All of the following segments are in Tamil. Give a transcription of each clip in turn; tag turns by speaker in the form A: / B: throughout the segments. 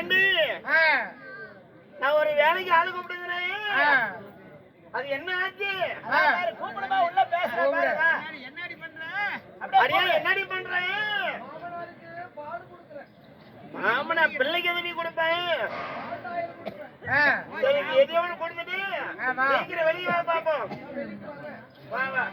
A: ஏண்டி நான் ஒரு வேலைக்கு ஆளு கூப்பிடுகிறேன். அது என்ன ஆச்சு? கூப்பிடுமா உள்ள பேசுறேன். என்னடி பண்ற? அப்படியே என்னடி பண்றேன்? மாமனா பிள்ளைக்கு எது நீ கொடுப்பேன்? எது எவ்வளவு கொடுத்துட்டு சீக்கிரம் வெளியே வா பாப்போம். வா வா.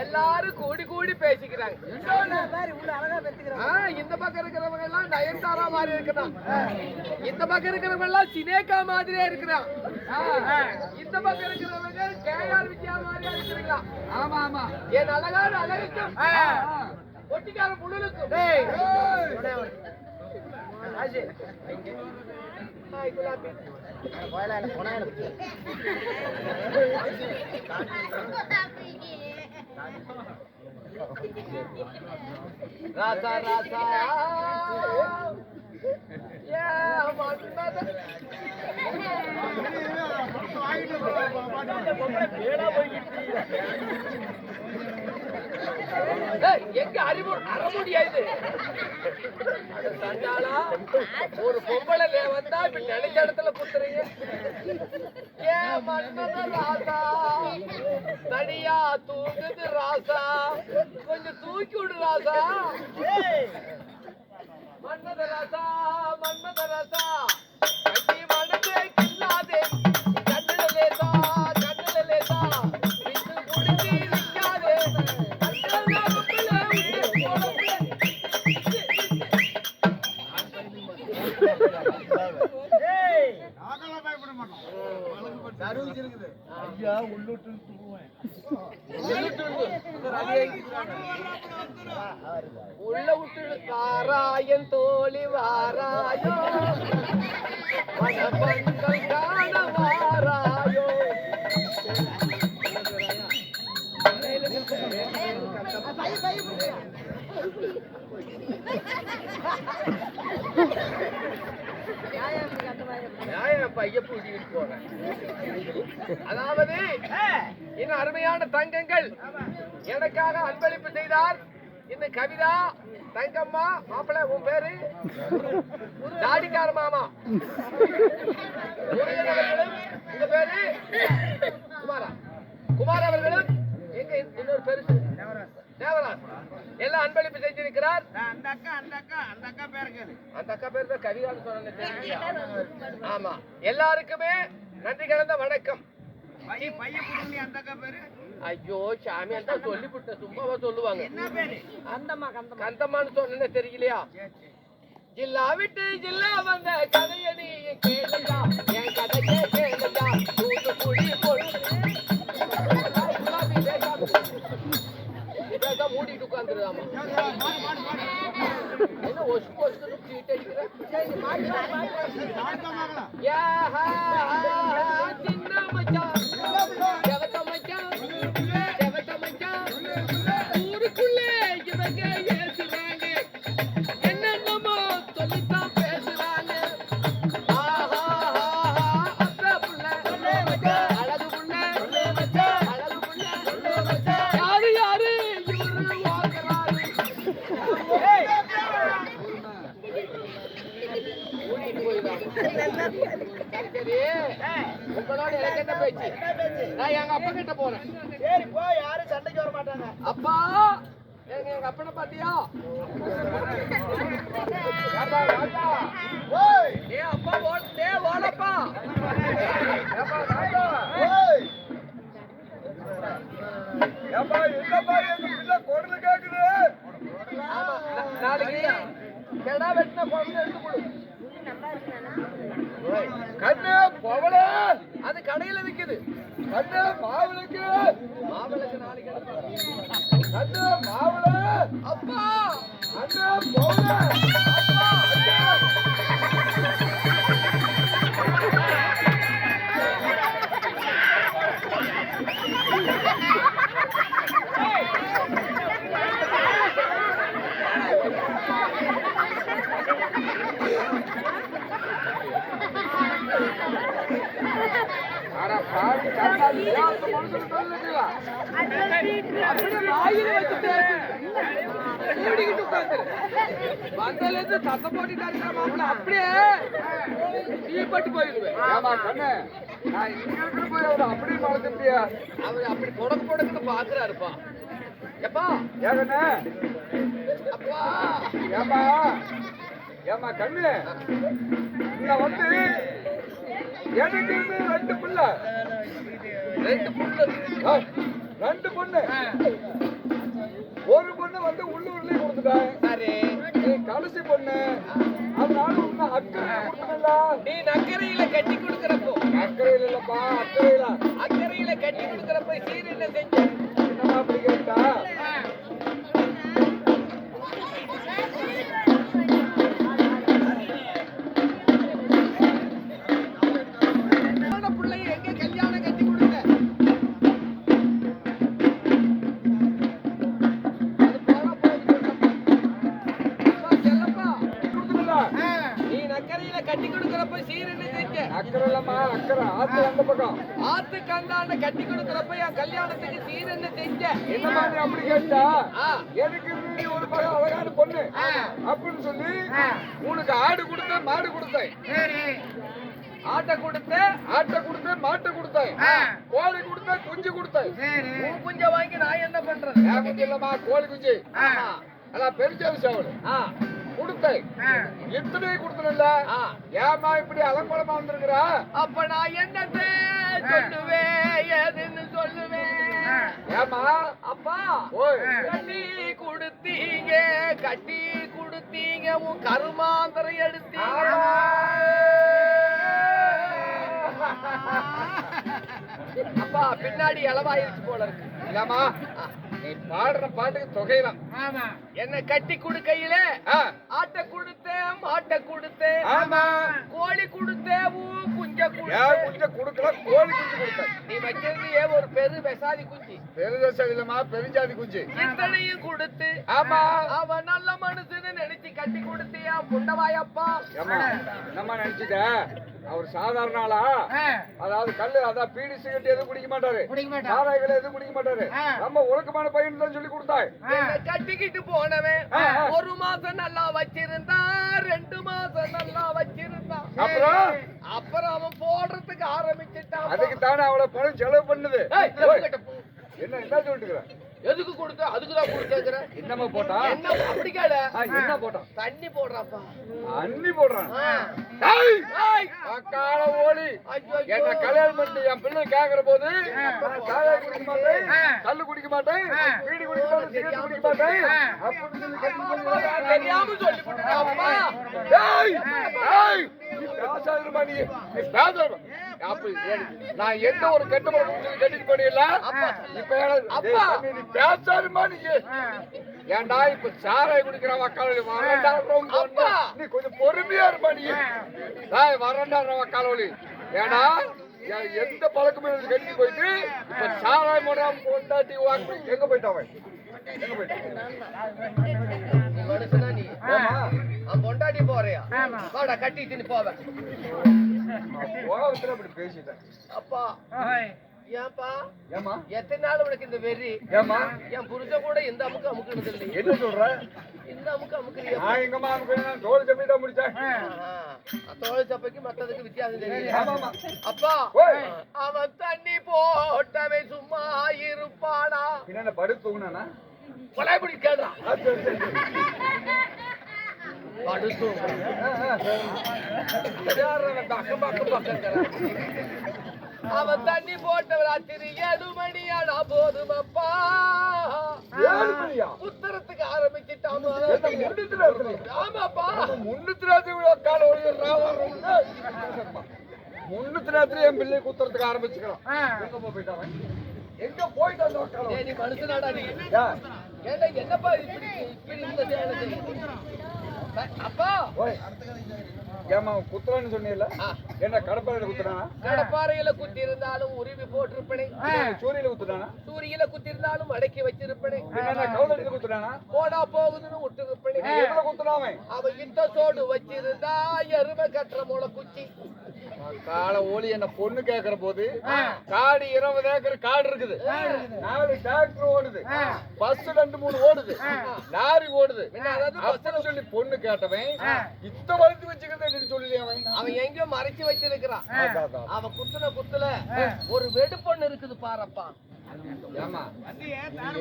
B: எல்லாரும் கூடி கூடி பேசிக்கிறாங்க. இந்த பக்கம் இருக்கிறவங்க எல்லாம் நயன்தாரா மாதிரி இருக்கிறான், இந்த பக்கம் இருக்கிறவங்க எல்லாம் சினேகா மாதிரியே இருக்கிறான், இந்த பக்கம் இருக்கிறவங்க கேஆர் விஜயா மாதிரியா இருக்கிறீங்களா? ஆமா ஆமா, என் அழகான அழகுக்கும் ஒட்டிக்கார முழுக்கும் ராசா ராசா எங்க அறிவு அறமுடியாது. ஒரு பொம்பளை வந்தா இப்ப நினைச்ச இடத்துல குத்துறீங்க. ஏன் மன்மத ராசா தனியா தூங்குது ராசா, கொஞ்சம் தூக்கி விடு ராசா. மன்மத ராசா மன்மத ராசா கட்டி மன
C: ஐயா உள்ளூட்டு தூங்குவேன்.
B: உள்ள விட்டு வாராயன் தோழி வாராயோ மனப்பங்கள் காண வாராயோ. அதாவது இந்த அருமையான தங்கங்கள் எனக்காக அன்பளிப்பு செய்தார். இந்த கவிதா தங்கம்மா மாப்பிள்ளை உன் பேரு தாடிக்கார மாமா முருகன் அவர்களும் உங்க பேரு குமாரா குமார் அவர்களும் எங்க இன்னொரு பெருசு தேவராஜ் எல்லாம் அன்பளிப்பு செஞ்சிருக்கிறார்.
A: அந்த அக்கா பேருக்கு
B: அந்த அக்கா பேர் தான் கவிதான்னு சொன்னேன். ஆமா எல்லாருக்குமே நன்றி கலந்த வணக்கம்.
A: பையன் புடுங்கி அந்த அக்கா பேரு
B: ஐயோ சாமி அந்த சொல்லிவிட்ட சும்மாவா சொல்லுவாங்க.
A: என்ன பேரு?
B: கந்தம்மான்னு சொன்னே தெரியலையா? ஜில்லா விட்டு ஜில்லா வந்த கதைய நீ கேளுயா என் கதையே கேளுயா தூத்துக்குடி மூடிட்டு உட்காந்துருதாமா என்ன ஒசு ஒசு சீட் அடிக்கிற சின்ன மச்சான் செவத்த மச்சான் செவத்த மச்சான் ஊருக்குள்ளே இவங்க ஏசுறாங்க என்னென்னமோ சொல்லித்தான் பேசுறாங்க. அக்கா புள்ள அழகு புள்ள அழகு புள்ள யாரு யாரு இவரு வாங்குறாரு சரி உங்களோட எனக்கு என்ன பேச்சு? நான் எங்க அப்பா கிட்ட போறேன்.
A: சரி போ, யாரும் சண்டைக்கு வர மாட்டாங்க.
B: அப்பா எங்க அப்பனை பாத்தியா? அப்பா ஓடப்பா நாளைக்கு கெடா வெட்டின குழந்தை எடுத்து கொடு. கண்ணு பவள அது கடையில விக்குது. கண்ணு மாவிளக்கு மாவிளக்கு நாளைக்கு கண்ணு மாவிள அப்பா கண்ணு பவள அப்பா வந்தலேருந்து சத்தம் போட்டுட்டாரு மாப்பிள்ள அப்படியே தீப்பட்டு போயிடுவேன். நான் இங்க போய் அவரு அப்படி மறக்க முடியாது. அவர் அப்படி பொடக்கு பொடக்குன்னு பாக்குறாருப்பா. எப்பா ஏகண்ணே அப்பா ஏமா ஏமா கண்ணு இங்க வந்து எனக்கு ரெண்டு பிள்ளை ரெண்டு பொண்ணு ஒரு பொண்ணு வந்து உள்ளூர்லயே கொடுத்துட்டேன். சரி நீ கடைசி பொண்ணு அதனால உன்ன அக்கறை கொடுக்கல. நீ அக்கறையில கட்டி கொடுக்கறப்போ அக்கறையில இல்லப்பா அக்கறையில கட்டி கொடுக்கறப்ப சீர் என்ன செஞ்ச? என்னமா அப்படி கேட்டா பிள்ளைய எங்க கல்யாணம் கட்டி கொடுங்க. கட்டி கொடுக்கறப்ப சீரன்னு செஞ்ச அக்கறை இல்லம்மா அக்கறை ஆத்து அந்த பக்கம் ஆத்துக்கு அந்தாண்ட கட்டி கொடுக்கறப்ப என் கல்யாணத்துக்கு சீரன்னு செஞ்ச. என்ன மாதிரி அப்படி கேட்டா எனக்கு ஒரு பக்கம் அழகான பொண்ணு அப்படின்னு சொல்லி உனக்கு ஆடு கொடுத்தேன் மாடு கொடுத்தேன். ஆட்டை கொடுத்தேன் மாட்டை கொடுத்தேன் கோழி கொடுத்தேன் குஞ்சு கொடுத்தேன். குஞ்ச வாங்கி நான் என்ன பண்றேன்? ஏன் குஞ்சு இல்லம்மா கோழி குஞ்சு அதான் பெருச விஷயம் கொடுத்தேன். எத்தனை கொடுத்தல ஏமா இப்படி அலங்கோலமா வந்திருக்கிறா? அப்ப நான் என்னத்தை சொல்லுவேன் ஏதுன்னு சொல்லுவேன். ஏமா அப்பா கட்டி கொடுத்தீங்க உன் கருமாந்திரம் எடுத்தீங்க. அப்பா பின்னாடி இளவாயிருச்சு போல இருக்கு.
C: இல்லம்மா நீ பாடுற பாட்டுக்கு தொகைதான்.
B: என்ன கட்டி குடுக்கையில ஆட்டை கொடுத்தேன், மாட்டை கொடுத்தேன்,
C: ஆமா
B: கோழி கொடுத்தேன், குஞ்ச
C: ஏன்
B: கொடுத்தேன்.
C: குஞ்ச குடுக்கல, கோழி குஞ்சு கொடுத்த.
B: நீ வச்சிருந்தியே ஒரு பெரு வெசாதி குஞ்சு,
C: பெருதேசம் இல்லம்மா, பெருஞ்சாதி குஞ்சு.
B: இத்தனையும் கொடுத்து
C: ஆமா
B: அவன் நல்ல மனுஷன்னு நினைச்சு கட்டி கொடுத்தியா புண்டவாயப்பா.
C: ஏம்மா என்னம்மா நினைச்சுக்க, அவர் சாதாரண ஆளா? அதாவது கல்லு அதான் பீடி சிகரெட் எதுவும் குடிக்க மாட்டாரு, சாராய்கள் எதுவும் குடிக்க மாட்டாரு. நம்ம ஒழுக்கமான பையன் தான் சொல்லி கொடுத்தாய்.
B: என்ன கட்டிக்கிட்டு போனவன் ஒரு மாசம் நல்லா வச்சிருந்தான், 2 மாசம் நல்லா வச்சிருந்தான். அப்புறம் அவன் போடுறதுக்கு ஆரம்பிச்சுட்டான்.
C: அதுக்கு தானே அவளை பணம் செலவு பண்ணுது. என்ன என்ன சொல்லிட்டு
B: எதுக்கு கொடுத்த? அதுக்குதான் கொடுத்தேங்கிற.
C: என்னமா போட்டா?
B: என்ன அப்படி கேள?
C: என்ன போட்டான்?
B: தண்ணி போடுறாப்பா.
C: அண்ணி போடுறான். அக்கால ஓடி என்ன கல்யாணம் பண்ணி என் பிள்ளை கேக்குற போது சாராயம் குடிக்க மாட்டேன், கல்லு குடிக்க மாட்டேன், பீடி குடிக்க மாட்டேன், சிகரெட் குடிக்க மாட்டேன் அப்படின்னு சொல்லி கட்டி
B: தெரியாம சொல்லி போட்டுட்டாப்பா.
C: பேசாதுமா, நீ பேச அப்படி நான் எந்த ஒரு கெட்ட பழக்கம் சொல்லி கட்டிட்டு போனீங்களா? இப்ப நீ பேசாதுமா. நீ ஏன்டா இப்ப சாராய் குடிக்கிற வக்கால நீ கொஞ்சம் பொறுமையா இருப்பா. நீ வரண்டா வக்காலி ஏன்னா எந்த பழக்கமே கட்டி போயிட்டு இப்ப சாராய் மூடாம கொண்டாட்டி எங்க போயிட்டாவன்? எங்க
B: மனுஷனா நீ? பொண்டாட்டி போறியா? வாடா கட்டிட்டு போவேன்.
C: அப்படி பேசிட்டேன்.
B: அப்பா ஏன்பா
C: ஏமா
B: எத்தனை நாள் உனக்கு இந்த வெறி?
C: ஏமா
B: என் புருஷ கூட இந்த அமுக்கு அமுக்குனது இல்லை.
C: என்ன சொல்ற?
B: இந்த அமுக்கு அமுக்குறியா?
C: நான் எங்கம்மா அமுக்கு தோல் சப்பை தான் முடிச்சேன்.
B: தோல் சப்பைக்கு மத்ததுக்கு வித்தியாசம் தெரியல.
C: ஆமாமா.
B: அப்பா அவன் தண்ணி போட்டவே சும்மா இருப்பானா?
C: என்ன படுத்து தூங்கினானா?
B: கொலைபடி கேடுறான். படுத்து அக்கம் பக்கம் பக்கம் அவன் தண்ணி போட்ட ராத்திரி 7 மணியானா போதுமப்பா.
C: 7 மணியா?
B: உத்தரத்துக்கு ஆரம்பிச்சுட்டான். ஆமாப்பா,
C: முன்னூத்தி ராத்திரி கால முன்னூத்தி ராத்திரி என் பிள்ளை குத்துறதுக்கு ஆரம்பிச்சுக்கிறான். எங்க போயிட்டான்? எங்க போயிட்டான்?
B: நீ மனுஷனாடா நீ? ஏண்டா என்னப்பா இப்படி இப்படி இந்த சேலை செய்யுது? அப்பா
C: ஏமா குத்துறான்னு சொன்னீங்கல்ல, என்ன கடப்பாறையில குத்துறானா?
B: கடப்பாறையில குத்தி இருந்தாலும் உருவி போட்டிருப்பனே.
C: சூரியல குத்துறானா?
B: சூரியல குத்தி இருந்தாலும் அடக்கி வச்சிருப்பனே.
C: கவுலடியில குத்துறானா?
B: போடா போகுதுன்னு விட்டு இருப்பனே.
C: எவ்வளவு குத்துறாமே?
B: அவன் இந்த சோடு வச்சிருந்தா எருமை கட்டுற முளை குச்சி.
C: கால ஓலி என்ன பொண்ணு கேக்குற போது காடு 20 ஏக்கர் காடு இருக்குது, 4 டிராக்டர் ஓடுது, பஸ் 2-3 ஓடுது, லாரி ஓடுது. அதாவது சொல்லி பொண்ணு கேட்டவன் இத்த வளர்த்து வச்சுக்கிறது சொல்லி
B: அவன் எங்கயோ மறைச்சு வச்சிருக்கிறான். அவன் குத்துன குத்துல ஒரு வெடுப்பொண்ணு இருக்குது பாரப்பா.
C: ஏமா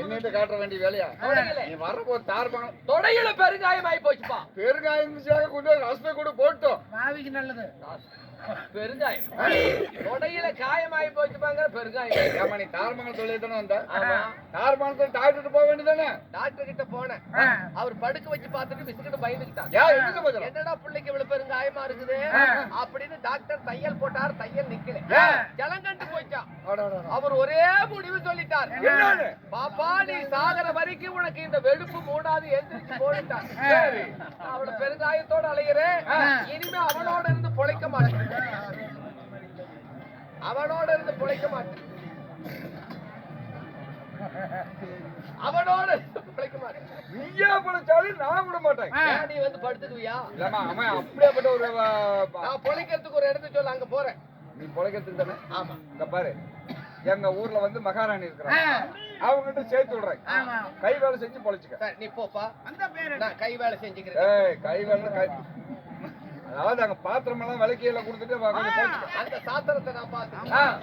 C: என்னிட்ட காட்ட வேண்டிய வேலையா? நீ வரப்போ தார்பாங்க
B: தொடையில பெருங்காயம் ஆகி போச்சுப்பா.
C: பெருங்காயம் கொண்டு ரசத்தை கூட போட்டோம்.
B: மாவிக்கு நல்லது பெருங்காயம். தொடையில காயமாயி போச்சுப்பாங்க பெருங்காயம்.
C: ஏமா நீ தார்மங்கல் தொழில் தானே வந்த? தார்மங்கல் டாக்டர் போக வேண்டியதானே?
B: டாக்டர் கிட்ட போனேன். அவர் படுக்க வச்சு பார்த்துட்டு பிஸ்கட் பயந்துக்கிட்டான். என்னடா பிள்ளைக்கு இவ்வளவு பெருங்காயமா இருக்குது அப்படின்னு டாக்டர் தையல் போட்டார். தையல் நிக்கல, ஜலங்கண்டு போயிட்டான். அவர் ஒரே முடிவு சொல்லிட்டார், பாப்பா நீ சாகர வரைக்கும் உனக்கு இந்த வெடுப்பு மூடாது எந்திரிச்சு போயிட்டான். அவளோட பெருங்காயத்தோட அலையிறேன், இனிமே அவனோட இருந்து பொழைக்க மாட்டேன், அவனோட இருந்து பொழைக்க மாட்டேன், அவனோட பிழைக்க மாட்டேன்.
C: நீயா பிழைச்சாலும் நான் விட மாட்டேன்.
B: நீ வந்து படுத்துக்குவியா?
C: இல்லம்மா அவன் அப்படியேப்பட்ட ஒரு
B: நான் பொழைக்கிறதுக்கு ஒரு இடத்துக்கு சொல்ல அங்க போறேன்.
C: நீ பொழைக்கிறதுக்கு தானே?
B: ஆமா.
C: இங்க பாரு, எங்க ஊர்ல வந்து மகாராணி இருக்கிறாங்க, அவங்க கிட்ட சேர்த்து விடுறேன். கை வேலை செஞ்சு பொழைச்சுக்க.
B: நீ போப்பா, நான் கை வேலை செஞ்சுக்கிறேன்.
C: கை வேலை அதாவது அங்க பாத்திரம் எல்லாம் விளக்கியெல்லாம் கொடுத்துட்டு
B: அந்த சாத்திரத்தை நான் பாத்துக்கிறேன்.